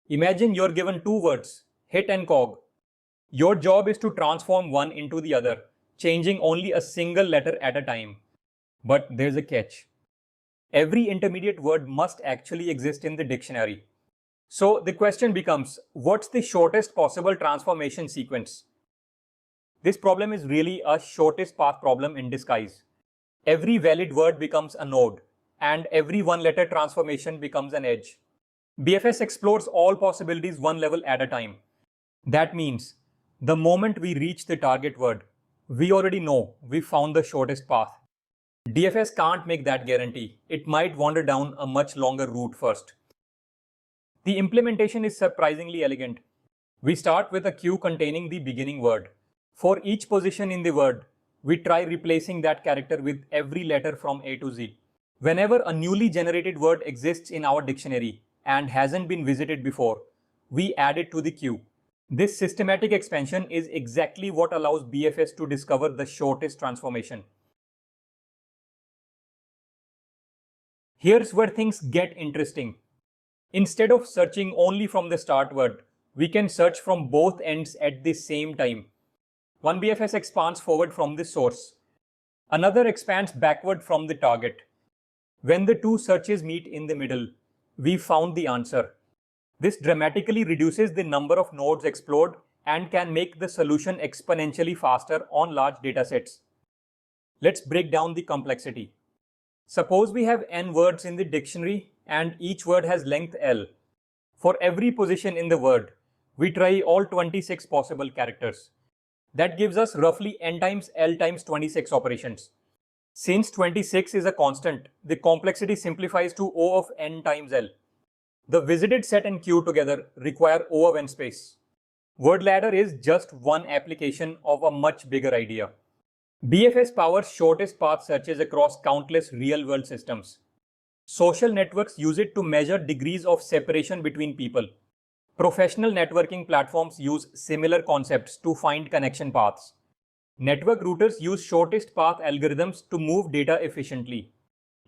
Imagine you're given two words, hit and cog. Your job is to transform one into the other, changing only a single letter at a time. But there's a catch. Every intermediate word must actually exist in the dictionary. So the question becomes, what's the shortest possible transformation sequence? This problem is really a shortest path problem in disguise. Every valid word becomes a node, and every one-letter transformation becomes an edge. BFS explores all possibilities one level at a time. That means, the moment we reach the target word, we already know we found the shortest path. DFS can't make that guarantee. It might wander down a much longer route first. The implementation is surprisingly elegant. We start with a queue containing the beginning word. For each position in the word, we try replacing that character with every letter from A to Z. Whenever a newly generated word exists in our dictionary and hasn't been visited before, we add it to the queue. This systematic expansion is exactly what allows BFS to discover the shortest transformation. Here's where things get interesting. Instead of searching only from the start word, we can search from both ends at the same time. One BFS expands forward from the source. Another expands backward from the target. When the two searches meet in the middle, we found the answer. This dramatically reduces the number of nodes explored and can make the solution exponentially faster on large datasets. Let's break down the complexity. Suppose we have n words in the dictionary and each word has length L. For every position in the word, we try all 26 possible characters. That gives us roughly n times L times 26 operations. Since 26 is a constant, the complexity simplifies to O of n times L. The visited set and queue together require O of n space. Word ladder is just one application of a much bigger idea. BFS powers shortest path searches across countless real-world systems. Social networks use it to measure degrees of separation between people. Professional networking platforms use similar concepts to find connection paths. Network routers use shortest path algorithms to move data efficiently.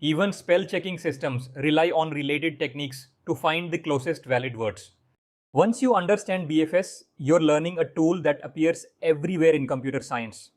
Even spell-checking systems rely on related techniques to find the closest valid words. Once you understand BFS, you're learning a tool that appears everywhere in computer science.